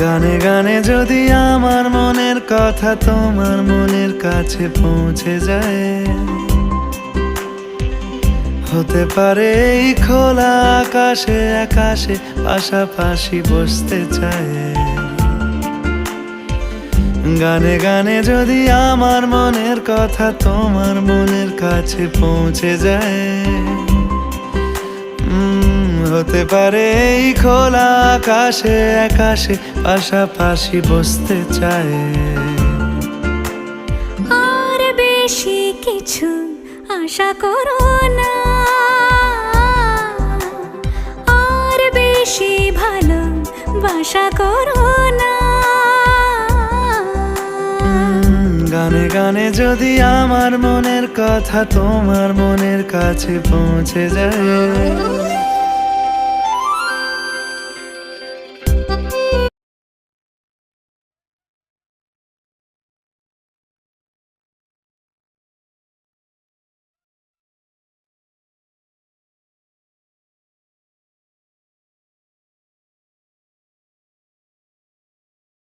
গানে গানে যদি আমার মনের কথা তোমার মনের কাছে পৌঁছে যায়, হতে পারে এই খোলা আকাশে আকাশে পাশাপাশি বসতে চায়। গানে গানে যদি আমার মনের কথা তোমার মনের কাছে পৌঁছে যায়, হতে পারে এই খোলা আকাশে আকাশে পাশাপাশি বসতে চায়। আর বেশি কিছু আশা করো না, আর বেশি ভালোবাসা করো না। গানে গানে যদি আমার মনের কথা তোমার মনের কাছে পৌঁছে যায়,